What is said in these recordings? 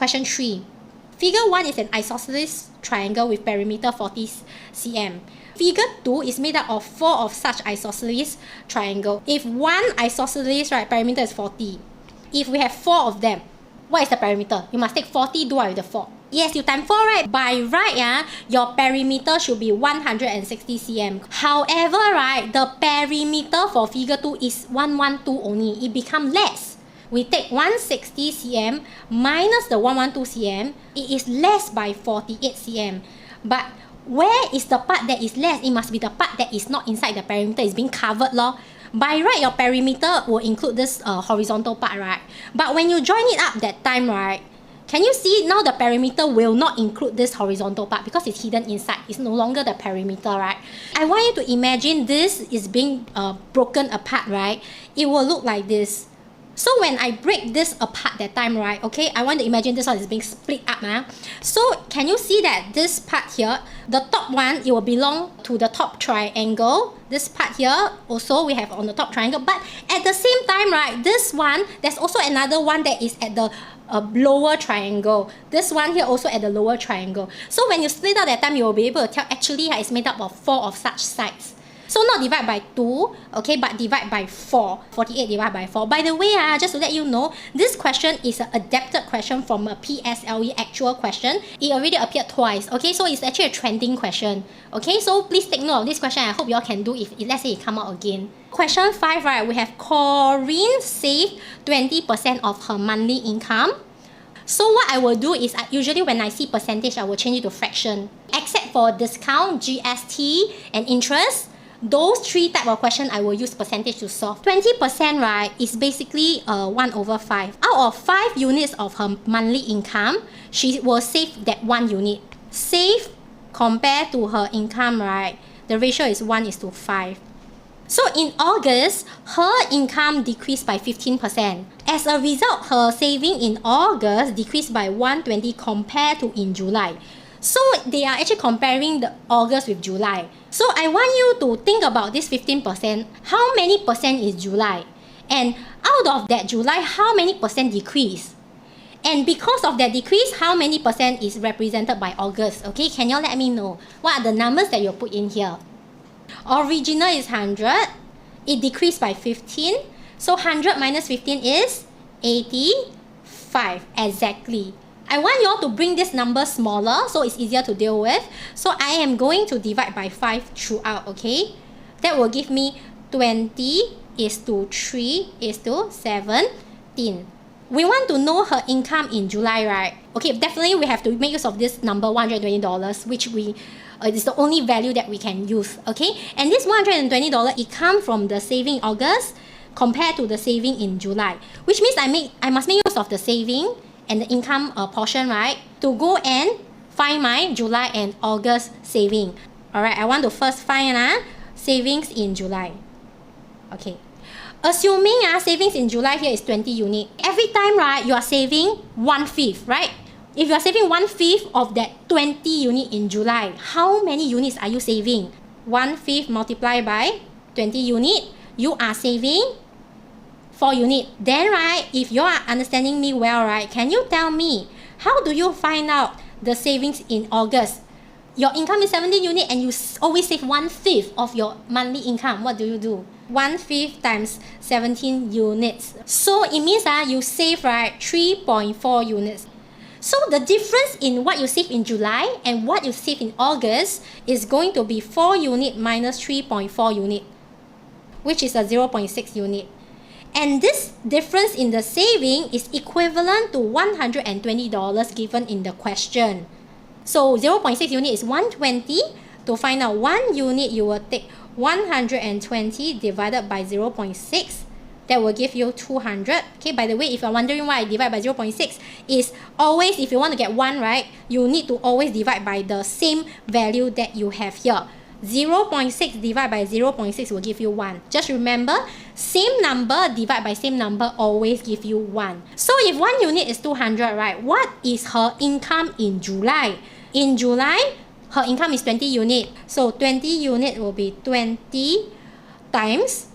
Question 3. Figure 1 is an isosceles triangle with perimeter 40 cm. Figure 2 is made up of 4 of such isosceles triangle. If one isosceles, right, perimeter is 40. If we have 4 of them, what is the perimeter? You must take 40, do with the 4. Yes, you times 4, right? By right, your perimeter should be 160 cm. However, right, the perimeter for figure 2 is 112 only. It becomes less. We take 160 cm minus the 112 cm. It is less by 48 cm. But where is the part that is less? It must be the part that is not inside the perimeter. It's being covered, lor. By right, your perimeter will include this horizontal part, right? But when you join it up that time, right, can you see now the perimeter will not include this horizontal part because it's hidden inside. It's no longer the perimeter, right? I want you to imagine this is being broken apart, right? It will look like this. So when I break this apart that time, right, okay, I want to imagine this one is being split up. So can you see that this part here, the top one, it will belong to the top triangle. This part here also we have on the top triangle. But at the same time, right, this one, there's also another one that is at the lower triangle. This one here also at the lower triangle. So when you split out that time, you will be able to tell actually it's made up of 4 of such sides. So not divide by 2, okay, but divide by 4. 48 divided by 4. By the way, just to let you know, this question is an adapted question from a PSLE actual question. It already appeared twice, okay, so it's actually a trending question. Okay, so please take note of this question. I hope you all can do if let's say it come out again. Question 5, right, we have Corinne saved 20% of her monthly income. So what I will do is, usually when I see percentage, I will change it to fraction. Except for discount, GST, and interest, those 3 type of question I will use percentage to solve. 20%, right, is basically 1 over 5. Out of 5 units of her monthly income, she will save that 1 unit. Save compared to her income, right, the ratio is 1:5. So in August, her income decreased by 15%. As a result, her saving in August decreased by 120 compared to in July. So they are actually comparing the August with July. So I want you to think about this 15%. How many percent is July? And out of that July, how many percent decrease? And because of that decrease, how many percent is represented by August? Okay, can you all let me know? What are the numbers that you put in here? Original is 100. It decreased by 15. So 100 minus 15 is 85. Exactly. I want you all to bring this number smaller so it's easier to deal with. So I am going to divide by 5 throughout, okay? That will give me 20:3:17. We want to know her income in July, right? Okay, definitely we have to make use of this number, $120, which is the only value that we can use, okay? And this $120, it comes from the saving August compared to the saving in July, which means I must make use of the saving and the income portion, right, to go and find my July and August saving. Alright, I want to first find savings in July. Okay. Assuming savings in July here is 20 unit. Every time, right, you are saving 1/5, right? If you are saving 1/5 of that 20 unit in July, how many units are you saving? 1/5 multiplied by 20 unit, you are saving 4 unit. Then, right, if you are understanding me well, right, can you tell me how do you find out the savings in August? Your income is 17 unit and you always save 1/5 of your monthly income. What do you do? 1/5 times 17 units. So it means you save, right, 3.4 units. So the difference in what you save in July and what you save in August is going to be 4 unit minus 3.4 unit, which is a 0.6 unit. And this difference in the saving is equivalent to $120 given in the question. So 0.6 unit is 120. To find out 1 unit, you will take 120 divided by 0.6. That will give you 200. Okay, by the way, if you're wondering why I divide by 0.6, is always, if you want to get 1, right, you need to always divide by the same value that you have here. 0.6 divided by 0.6 will give you 1. Just remember, same number divide by same number always give you 1. So if 1 unit is 200, right, what is her income in July? In July, her income is 20 unit. So 20 unit will be 20 times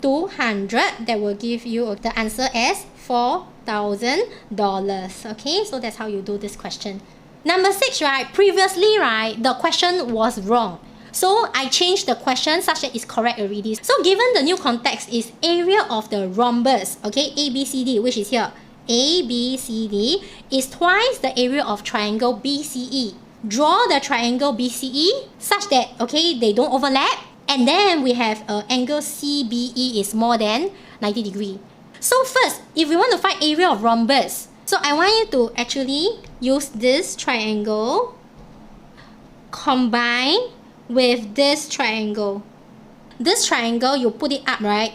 200. That will give you the answer as 4 $1,000. Okay, so that's how you do this question. Number 6, right? Previously, right, the question was wrong. So I changed the question such that it's correct already. So given the new context is area of the rhombus, okay, ABCD, which is here. ABCD is twice the area of triangle BCE. Draw the triangle BCE such that, okay, they don't overlap. And then we have angle CBE is more than 90 degree. So first, if we want to find area of rhombus, so I want you to actually use this triangle combine with this triangle. This triangle, you put it up, right?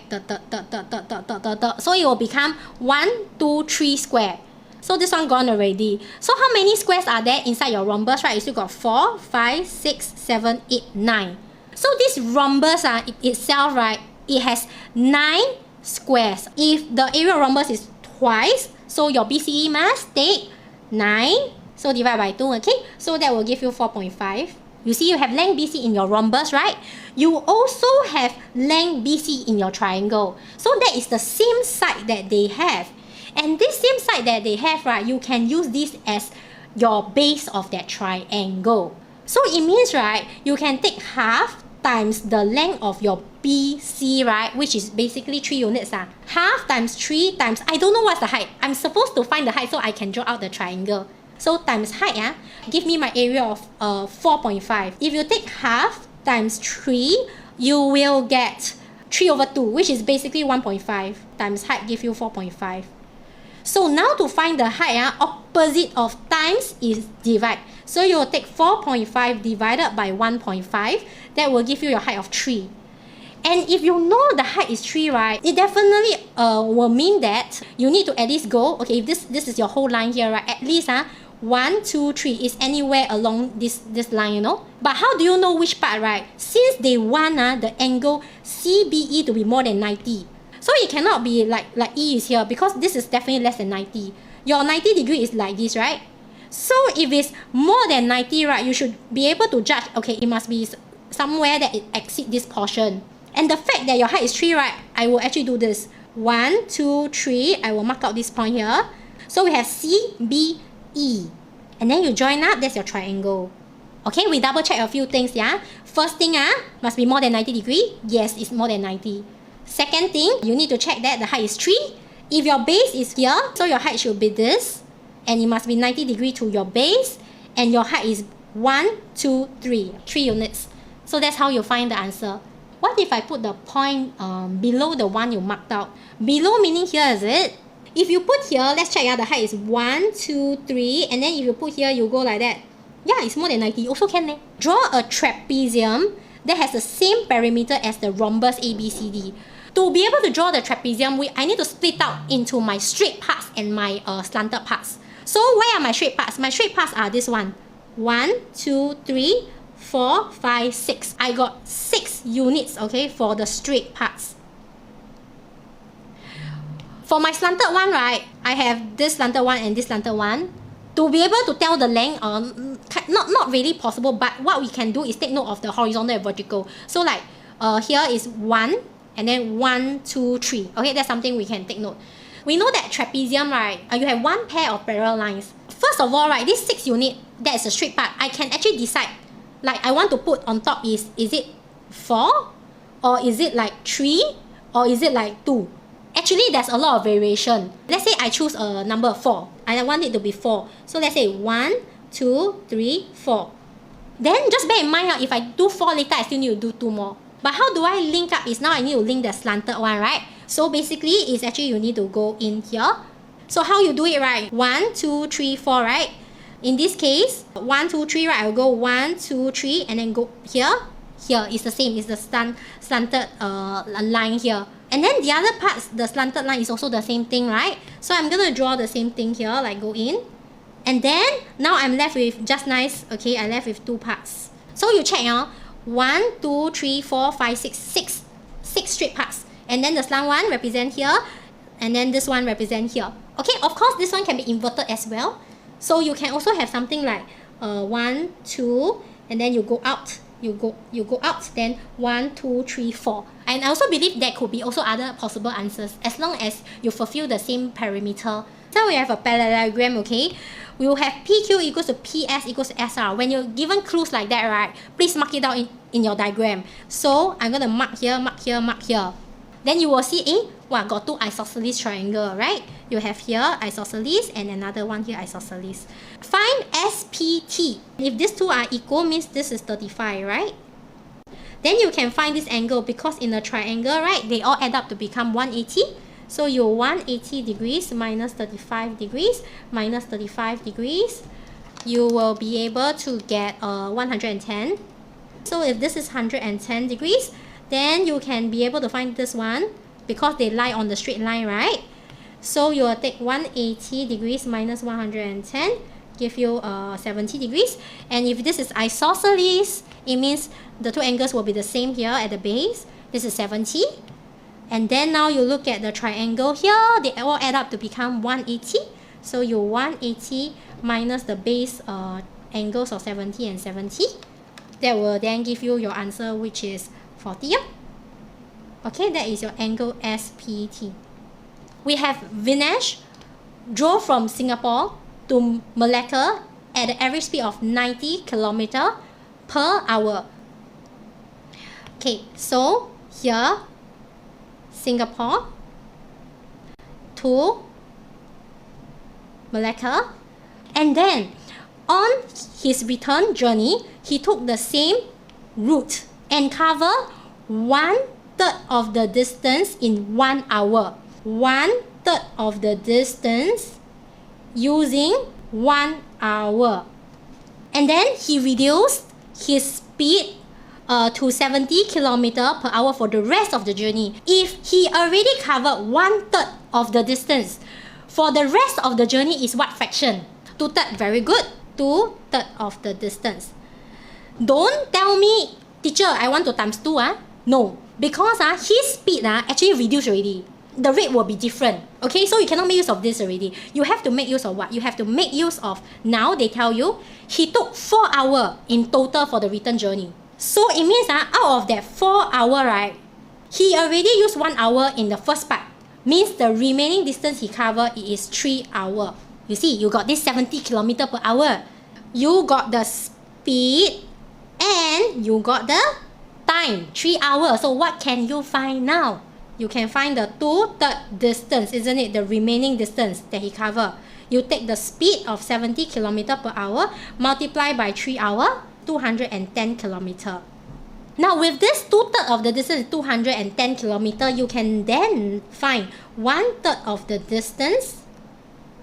So it will become 1, 2, 3 square. So this one gone already. So how many squares are there inside your rhombus, right? You still got 4, 5, 6, 7, 8, 9. So this rhombus itself, right, it has 9 squares. If the area of rhombus is twice, so your BCE must take 9. So divide by 2, okay? So that will give you 4.5. You see, you have length BC in your rhombus, right? You also have length BC in your triangle. So that is the same side that they have. And this same side that they have, right, you can use this as your base of that triangle. So it means, right, you can take half times the length of your BC, right, which is basically 3 units. Half times 3 times, I don't know what's the height. I'm supposed to find the height so I can draw out the triangle. So times height, give me my area of 4.5. If you take half times 3, you will get 3 over 2, which is basically 1.5 times height give you 4.5. So now to find the height, opposite of times is divide. So you will take 4.5 divided by 1.5. That will give you your height of 3. And if you know the height is 3, right, it definitely will mean that you need to at least go, okay, if this is your whole line here, right, at least 1, 2, 3 is anywhere along this line, you know. But how do you know which part, right? Since they want the angle CBE to be more than 90. So it cannot be like E is here because this is definitely less than 90. Your 90 degree is like this, right? So if it's more than 90, right, you should be able to judge, okay, it must be somewhere that it exceeds this portion. And the fact that your height is 3, right, I will actually do this. 1, 2, 3, I will mark out this point here. So we have C, B, E. And then you join up, that's your triangle. Okay, we double check a few things, yeah? First thing, must be more than 90 degree. Yes, it's more than 90. Second thing, you need to check that the height is 3. If your base is here, so your height should be this. And it must be 90 degree to your base. And your height is 1, 2, 3. 3 units. So that's how you find the answer. What if I put the point below the one you marked out? Below meaning here, is it? If you put here, let's check, the height is 1, 2, 3. And then if you put here, you go like that. Yeah, it's more than 90. You also can. Draw a trapezium that has the same perimeter as the rhombus ABCD. To be able to draw the trapezium, I need to split out into my straight parts and my slanted parts. So where are my straight parts? My straight parts are this one. 1, 2, 3, 4, 5, 6. I got 6 units, okay, for the straight parts. For my slanted one, right, I have this slanted one and this slanted one. To be able to tell the length, not really possible, but what we can do is take note of the horizontal and vertical. So like here is 1, and then 1, 2, 3. Okay, that's something we can take note. We know that trapezium, right, you have one pair of parallel lines. First of all, right, this 6 unit, that is a straight part. I can actually decide, like I want to put on top is it 4? Or is it like 3? Or is it like 2? Actually, there's a lot of variation. Let's say I choose a number 4. And I want it to be 4. So let's say 1, 2, 3, 4. Then just bear in mind, if I do 4 later, I still need to do 2 more. But how do I link up? Is now I need to link the slanted one, right? So basically, it's actually you need to go in here. So how you do it, right? 1, 2, 3, 4, right? In this case, 1, 2, 3, right? I'll go 1, 2, 3, and then go here. Here is the same. It's the slanted line here. And then the other parts, the slanted line is also the same thing, right? So I'm going to draw the same thing here, like go in. And then, now I'm left with just nice, okay, I left with 2 parts. So you check, 1, 2, 3, 4, 5, 6, 6. 6 straight parts. And then the slant one represent here. And then this one represent here. Okay, of course, this one can be inverted as well. So you can also have something like 1, 2, and then you go out. You go out, then 1, 2, 3, 4. And I also believe there could be also other possible answers as long as you fulfill the same perimeter So we have a parallelogram, okay? We will have PQ equals to PS equals to SR. When you're given clues like that, right, please mark it down in your diagram. So I'm going to mark here, mark here, mark here. Then you will see, wow, got two isosceles triangle, right? You have here isosceles and another one here isosceles. Find SPT. If these two are equal, means this is 35, right? Then you can find this angle because in a triangle, right, they all add up to become 180. So you 180 degrees minus 35 degrees minus 35 degrees. You will be able to get 110. So if this is 110 degrees, then you can be able to find this one because they lie on the straight line, right? So you will take 180 degrees minus 110, give you 70 degrees. And if this is isosceles, it means the two angles will be the same here at the base. This is 70. And then now you look at the triangle here, they all add up to become 180. So you 180 minus the base angles of 70 and 70. That will then give you your answer, which is 40. Okay, that is your angle SPT. We have Vinesh drove from Singapore to Malacca at an average speed of 90 km per hour. Okay, so here, Singapore to Malacca, and then on his return journey, he took the same route and covered 1/3 of the distance in 1 hour. 1/3 of the distance using 1 hour. And then he reduced his speed to 70 km per hour for the rest of the journey. If he already covered 1/3 of the distance, for the rest of the journey is what fraction? 2/3, very good. 2/3 of the distance. Don't tell me, teacher, I want to times 2. No, because his speed actually reduced already. The rate will be different. Okay, so you cannot make use of this already. You have to make use of what? You have to make use of, now they tell you, he took 4 hours in total for the return journey. So it means out of that 4 hours, right, he already used 1 hour in the first part. Means the remaining distance he covered is 3 hours. You see, you got this 70 km per hour. You got the speed and you got the time, 3 hours. So what can you find now? You can find the 2/3 distance, isn't it? The remaining distance that he covered. You take the speed of 70 km per hour, multiply by 3 hours, 210 km. Now with this 2/3 of the distance, 210 km, you can then find 1/3 of the distance.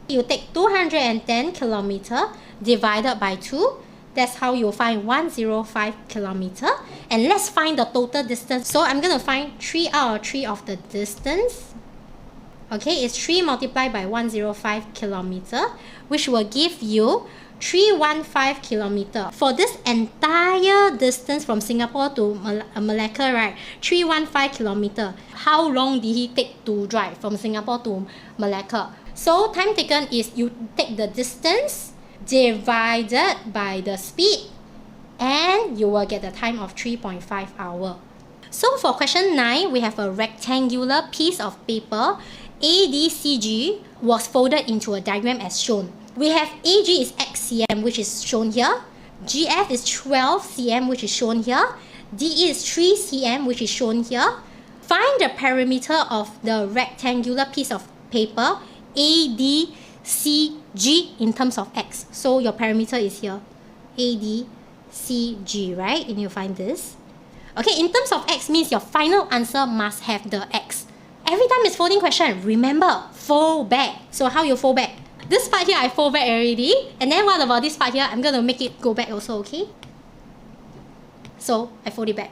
You take 210 km divided by 2. That's how you find 105 km. And let's find the total distance. So I'm going to find 3 out of 3 of the distance. Okay, it's 3 multiplied by 105 km, which will give you 315 km. For this entire distance from Singapore to Malacca, right, 315 km. How long did he take to drive from Singapore to Malacca? So time taken is you take the distance divided by the speed, and you will get the time of 3.5 hours. So for question 9, we have a rectangular piece of paper. ADCG was folded into a diagram as shown. We have AG is X cm, which is shown here. GF is 12 cm, which is shown here. DE is 3 cm, which is shown here. Find the perimeter of the rectangular piece of paper ADCG in terms of X. So your perimeter is here. ADCG, right? And you find this. Okay, in terms of X means your final answer must have the X. Every time it's folding question, remember, fold back. So how you fold back? This part here, I fold back already. And then what about this part here? I'm going to make it go back also, okay? So I fold it back.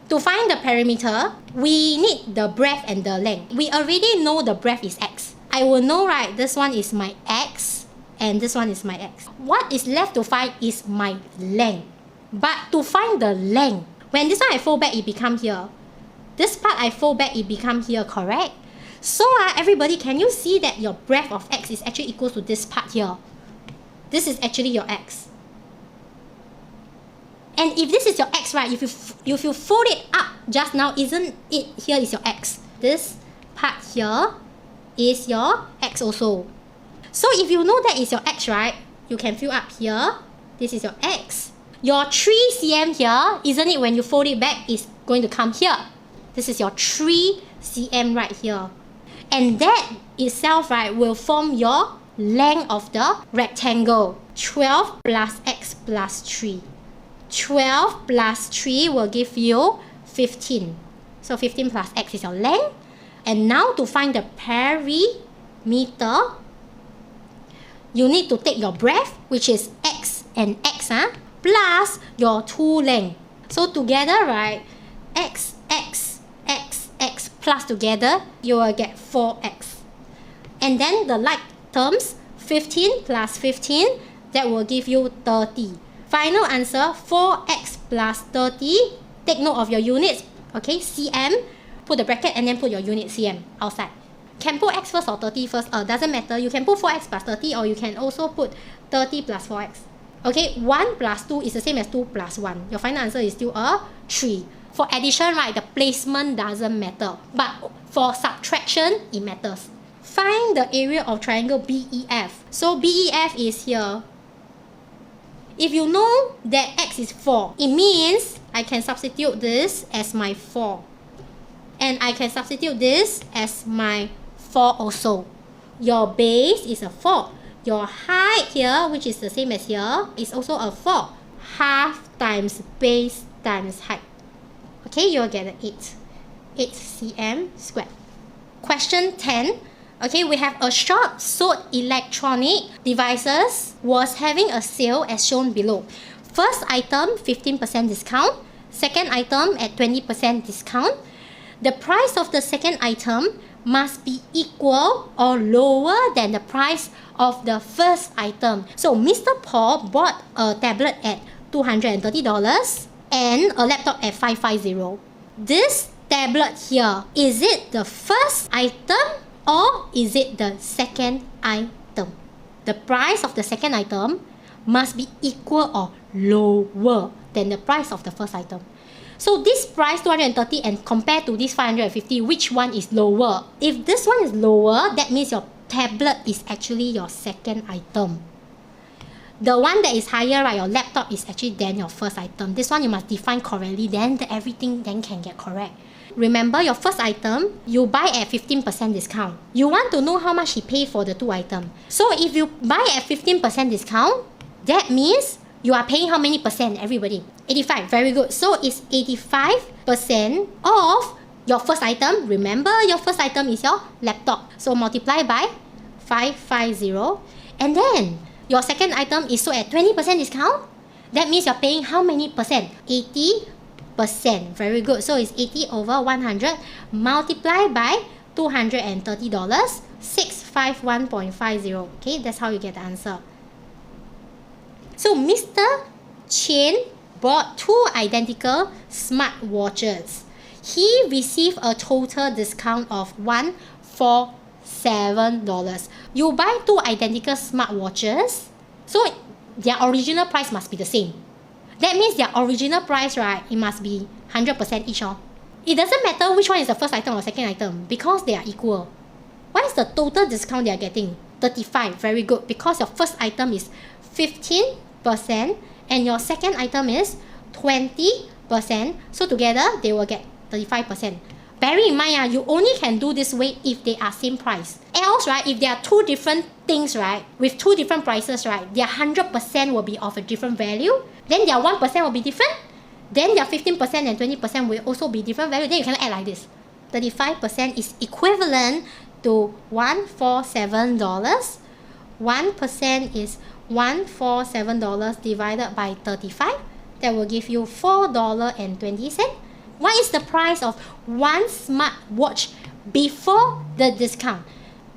To find the perimeter, we need the breadth and the length. We already know the breadth is X. I will know, right, this one is my X and this one is my X. What is left to find is my length. But to find the length, when this one I fold back, it become here. This part I fold back, it become here, correct? So everybody, can you see that your breadth of X is actually equal to this part here? This is actually your X. And if this is your X, right, if you fold it up just now, isn't it here is your X? This part here is your x also. So if you know that is your x, right, you can fill up here. This is your x. Your 3 cm here, isn't it, when you fold it back, is going to come here. This is your 3 cm right here. And that itself, right, will form your length of the rectangle. 12 plus x plus 3. 12 plus 3 will give you 15. So 15 plus x is your length. And now to find the perimeter, you need to take your breadth, which is x and x, plus your 2 length. So together, right, x plus together, you will get 4x. And then the like terms, 15 plus 15, that will give you 30. Final answer, 4x plus 30. Take note of your units, okay, cm. Put the bracket and then put your unit cm outside. Can put x first or 30 first, doesn't matter. You can put 4x plus 30, or you can also put 30 plus 4x. Okay, 1 plus 2 is the same as 2 plus 1. Your final answer is still a 3. For addition, right, the placement doesn't matter. But for subtraction, it matters. Find the area of triangle BEF. So BEF is here. If you know that x is 4, it means I can substitute this as my 4. And I can substitute this as my 4 also. Your base is a 4. Your height here, which is the same as here, is also a 4. Half times base times height. Okay, you'll get an 8. 8 cm squared. Question 10. Okay, we have a shop sold electronic devices was having a sale as shown below. First item, 15% discount. Second item at 20% discount. The price of the second item must be equal or lower than the price of the first item. So Mr. Paul bought a tablet at $230 and a laptop at $550. This tablet here, is it the first item or is it the second item? The price of the second item must be equal or lower than the price of the first item. So this price 230 and compared to this 550, which one is lower? If this one is lower, that means your tablet is actually your second item. The one that is higher, right, your laptop is actually then your first item. This one you must define correctly, then everything then can get correct. Remember, your first item, you buy at 15% discount. You want to know how much he paid for the 2 items. So if you buy at 15% discount, that means you are paying how many percent, everybody? 85, very good. So it's 85% of your first item. Remember, your first item is your laptop. So multiply by 550. And then, your second item is sold at 20% discount. That means you're paying how many percent? 80%. Very good. So it's 80 over 100 multiplied by $230. 651.50. Okay, that's how you get the answer. So Mr. Chen bought 2 identical smartwatches. He received a total discount of $147. You buy 2 identical smartwatches, so their original price must be the same. That means their original price, right, it must be 100% each. It doesn't matter which one is the first item or second item because they are equal. What is the total discount they are getting? 35. Very good. Because your first item is 15% and your second item is 20%. So together they will get 35%. Bear in mind, you only can do this way if they are same price. Else, right, if there are 2 different things, right, with 2 different prices, right, their 100% will be of a different value. Then their 1% will be different. Then their 15% and 20% will also be different value. Then you cannot add like this. 35% is equivalent to $147. 1% is $147 divided by 35. That will give you $4.20. What is the price of one smartwatch before the discount?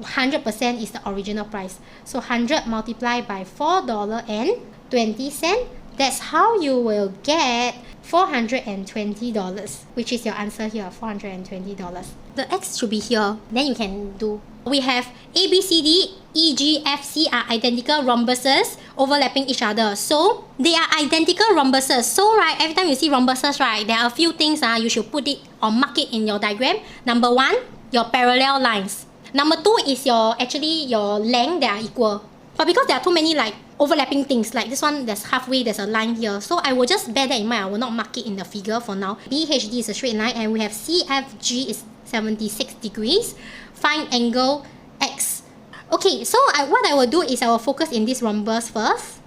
100% is the original price. So 100 multiplied by $4.20. That's how you will get $420, which is your answer here, $420. The x should be here. Then you can do. We have A, B, C, D, E, G, F, C are identical rhombuses overlapping each other. So they are identical rhombuses. So right, every time you see rhombuses, right, there are a few things you should put it or mark it in your diagram. Number 1, your parallel lines. Number 2 is actually your length that are equal. But because there are too many like overlapping things, like this one, there's halfway, there's a line here. So I will just bear that in mind. I will not mark it in the figure for now. BHD is a straight line, and we have CFG is 76 degrees. Find angle X. Okay, so what I will do is I will focus in this rhombus first.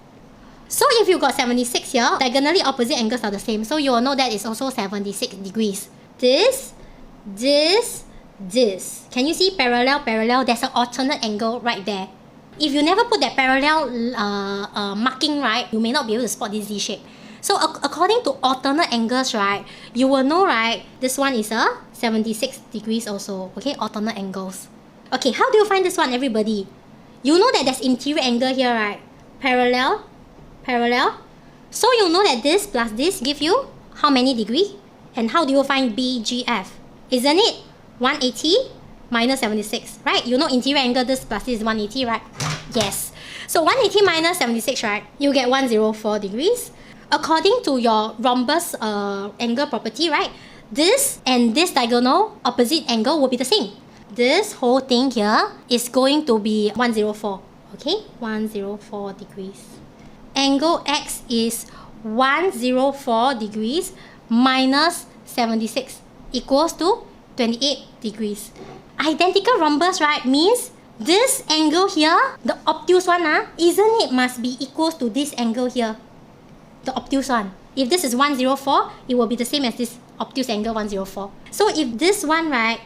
So if you got 76 here, diagonally opposite angles are the same. So you will know that it's also 76 degrees. This. Can you see parallel? There's an alternate angle right there. If you never put that parallel marking, right, you may not be able to spot this Z shape. So according to alternate angles, right, you will know, right, this one is a 76 degrees also. Okay, alternate angles. Okay, how do you find this one, everybody? You know that there's interior angle here, right? Parallel. So you know that this plus this give you how many degree? And how do you find BGF? Isn't it 180 minus 76, right? You know interior angle, this plus this is 180, right? Yes. So 180 minus 76, right? You get 104 degrees. According to your rhombus angle property, right? This and this diagonal opposite angle will be the same. This whole thing here is going to be 104. Okay? 104 degrees. Angle X is 104 degrees minus 76 equals to 28 degrees. Identical rhombus, right, means this angle here, the obtuse one, isn't it must be equals to this angle here, the obtuse one. If this is 104, it will be the same as this obtuse angle 104. So if this one, right,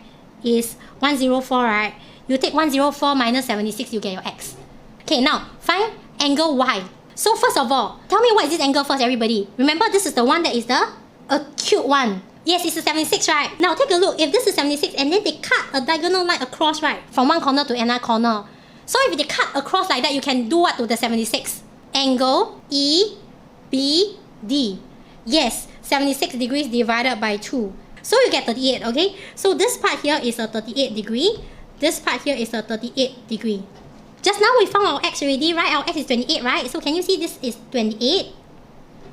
is 104, right, you take 104 minus 76, you get your X. Okay, now find angle Y. So first of all, tell me what is this angle first, everybody. Remember, this is the one that is the acute one. Yes, it's a 76, right? Now take a look. If this is 76 and then they cut a diagonal line across, right, from one corner to another corner. So if they cut across like that, you can do what to the 76? Angle EBD. Yes, 76 degrees divided by 2. So you get 38, okay? So this part here is a 38 degree. This part here is a 38 degree. Just now we found our X already, right? Our X is 28, right? So can you see this is 28?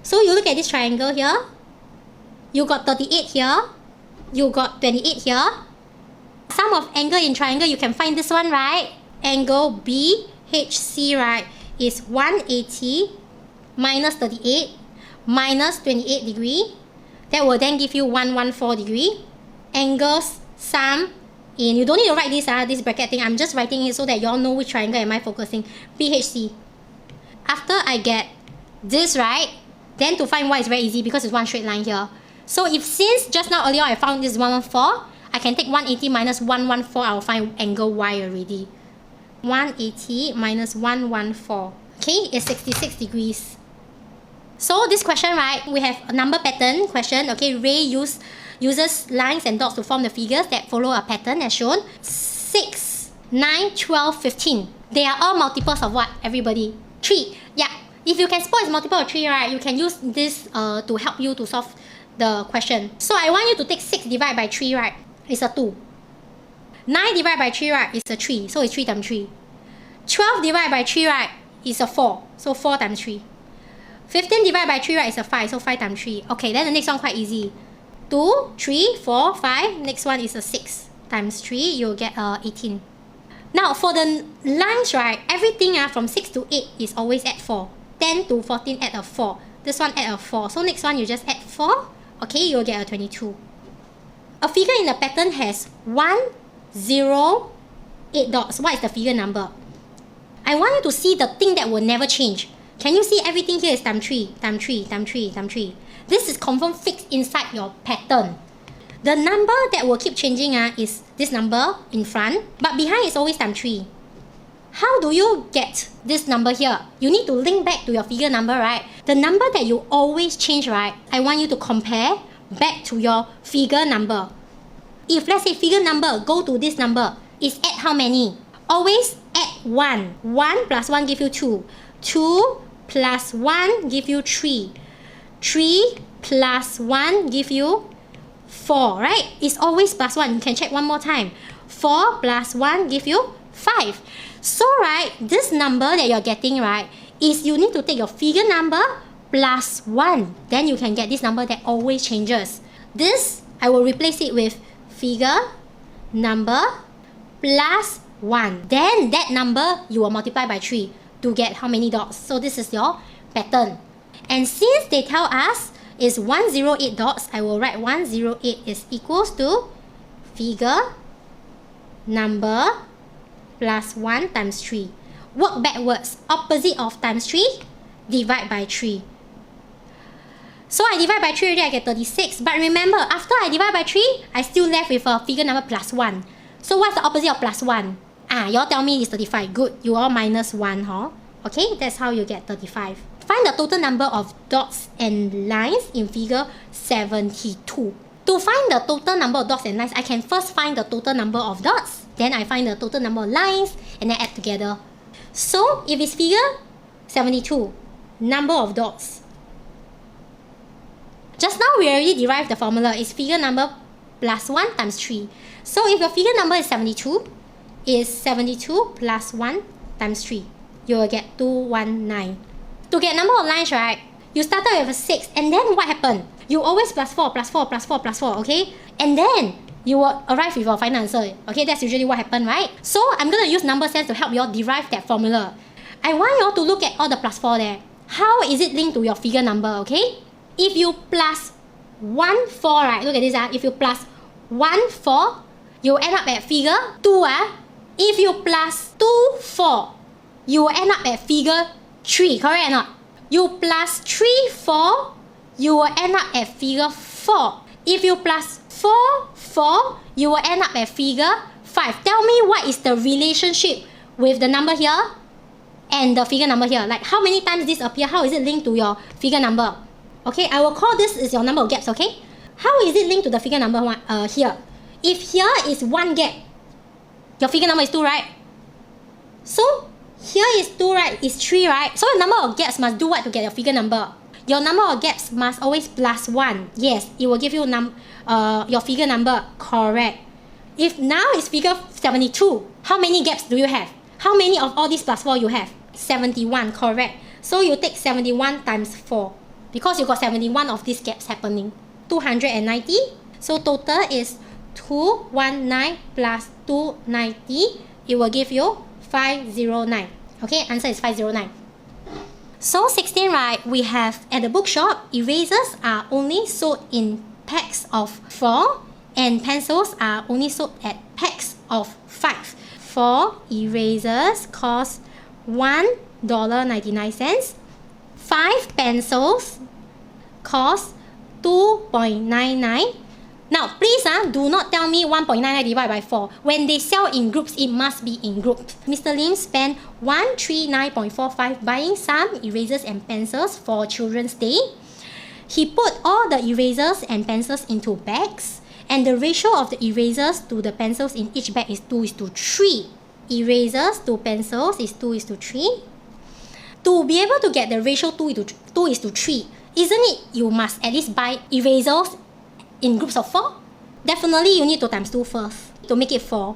So you look at this triangle here. You got 38 here. You got 28 here. Sum of angle in triangle, you can find this one, right? Angle BHC, right, is 180 minus 38 minus 28 degree. That will then give you 114 degree. Angles sum in, you don't need to write this bracket thing. I'm just writing it so that you all know which triangle am I focusing. BHC. After I get this, right, then to find Y is very easy because it's one straight line here. So if since just now earlier I found this 114, I can take 180 minus 114, I will find angle Y already. 180 minus 114, okay, is 66 degrees. So this question, right, we have a number pattern question, okay. Ray uses lines and dots to form the figures that follow a pattern as shown. 6, 9, 12, 15. They are all multiples of what, everybody? 3. Yeah. If you can spot it's multiple of 3, right, you can use this to help you to solve the question. So I want you to take 6 divided by 3, right? It's a 2. 9 divided by 3, right? It's a 3. So it's 3 times 3. 12 divided by 3, right? Is a 4. So 4 times 3. 15 divided by 3, right? Is a 5. So 5 times 3. Okay, then the next one quite easy. 2, 3, 4, 5. Next one is a 6 times 3. You'll get 18. Now for the lines, right? Everything from 6 to 8 is always at 4. 10 to 14 add a 4. This one add a 4. So next one you just add 4. Okay, you'll get a 22. A figure in the pattern has 1, 0, 8 dots. What is the figure number? I want you to see the thing that will never change. Can you see everything here is times 3, times 3, times 3, times 3. This is confirmed fixed inside your pattern. The number that will keep changing is this number in front, but behind is always times 3. How do you get this number here? You need to link back to your figure number, right? The number that you always change, right? I want you to compare back to your figure number. If let's say figure number go to this number, is add how many? Always add 1. 1 plus 1 give you 2. 2 plus 1 give you 3. 3 plus 1 give you 4, right? It's always plus 1. You can check one more time. 4 plus 1 give you 5. So, right, this number that you're getting, right, is you need to take your figure number plus 1. Then you can get this number that always changes. This, I will replace it with figure number plus 1. Then that number you will multiply by 3 to get how many dots. So this is your pattern. And since they tell us is 108 dots, I will write 108 is equals to figure number plus 1 times 3. Work backwards. Opposite of times 3, divide by 3. So I divide by 3 already, I get 36. But remember, after I divide by 3, I still left with a figure number plus 1. So what's the opposite of plus 1? You all tell me it's 35. Good. You all minus 1, huh? Okay, that's how you get 35. Find the total number of dots and lines in figure 72. To find the total number of dots and lines, I can first find the total number of dots. Then I find the total number of lines and then add together. So if it's figure 72, number of dots. Just now we already derived the formula. It's figure number plus 1 times 3. So if your figure number is 72, is 72 plus 1 times 3. You will get 219. To get number of lines, right, you started with a 6, and then what happened? You always plus 4, plus 4, plus 4, plus 4, okay? And then you will arrive with your final answer. Okay, that's usually what happened, right? So I'm going to use number sense to help you all derive that formula. I want you all to look at all the plus 4 there. How is it linked to your figure number, okay? If you plus 1, 4, right? Look at this, if you plus 1, 4, you end up at figure 2, If you plus 2, 4, you will end up at figure 3, correct or not? You plus 3, 4, you will end up at figure 4. If you plus 4, 4, you will end up at figure 5. Tell me what is the relationship with the number here and the figure number here. Like how many times this appear? How is it linked to your figure number? Okay, I will call this is your number of gaps, okay? How is it linked to the figure number one here? If here is 1 gap, your figure number is 2, right? So here is 2, right? Is 3, right? So the number of gaps must do what to get your figure number? Your number of gaps must always plus 1. Yes, it will give you your figure number. Correct. If now it's figure 72, how many gaps do you have? How many of all these plus 4 you have? 71, correct. So you take 71 times 4. Because you got 71 of these gaps happening. 290. So total is 219 plus 290. It will give you 509. Okay, answer is 509. So 16, right, we have at the bookshop, erasers are only sold in packs of 4 and pencils are only sold at packs of 5. 4 erasers cost $1.99. 5 pencils cost 2.99. Now, please do not tell me 1.99 divided by 4. When they sell in groups, it must be in groups. Mr. Lim spent 139.45 buying some erasers and pencils for Children's Day. He put all the erasers and pencils into bags, and the ratio of the erasers to the pencils in each bag is 2:3. Erasers to pencils is 2:3. To be able to get the ratio 2:3, isn't it you must at least buy erasers in groups of 4? Definitely you need to times 2 first to make it 4.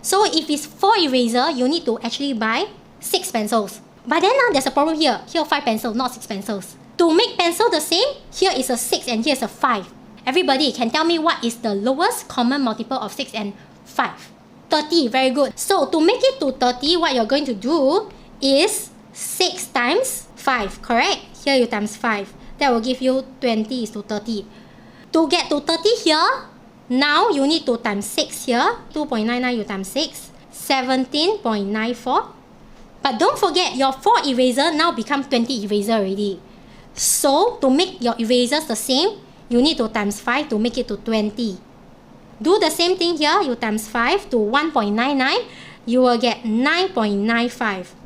So if it's 4 eraser, you need to actually buy 6 pencils. But then there's a problem here. Here 5 pencils, not 6 pencils. To make pencil the same, here is a 6 and here is a 5. Everybody can tell me what is the lowest common multiple of 6 and 5? 30, very good. So to make it to 30, what you're going to do is 6 times 5, correct? Here you times 5. That will give you 20 is to 30. To get to 30 here, now you need to times 6 here. 2.99 you times 6. 17.94. But don't forget, your 4 eraser now become 20 eraser already. So to make your erasers the same, you need to times 5 to make it to 20. Do the same thing here. You times 5 to 1.99. You will get 9.95.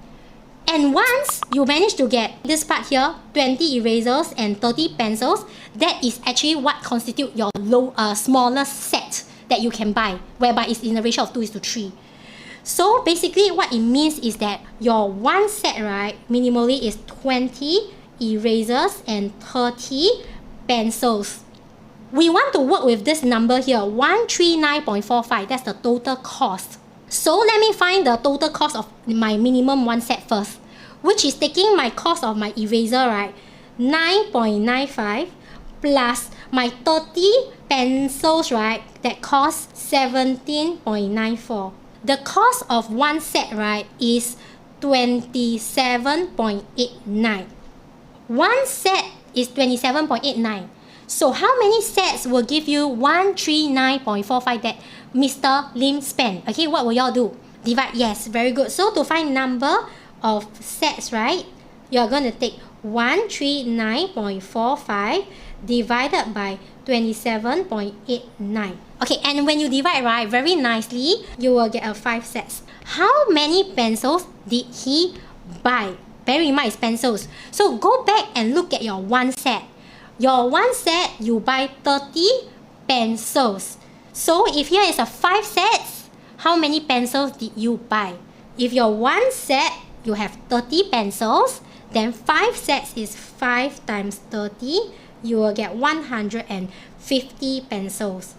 And once you manage to get this part here, 20 erasers and 30 pencils, that is actually what constitutes your smallest set that you can buy, whereby it's in a ratio of 2:3. So basically what it means is that your one set, right, minimally is 20 erasers and 30 pencils. We want to work with this number here, 139.45. That's the total cost. So let me find the total cost of my minimum one set first, which is taking my cost of my eraser, right, 9.95 plus my 30 pencils, right, that cost 17.94. the cost of one set, right, is 27.89. One set is 27.89. So how many sets will give you 139.45 that Mr. Lim spent? Okay, what will y'all do? Divide. Yes, very good. So to find number of sets, right, you're going to take 139.45 divided by 27.89. Okay, and when you divide, right, very nicely, you will get a 5 sets. How many pencils did he buy? Bear in mind, it's pencils. So go back and look at your one set. Your one set, you buy 30 pencils. So if here is a 5 sets, how many pencils did you buy? If your one set, you have 30 pencils, then 5 sets is 5 times 30, you will get 150 pencils.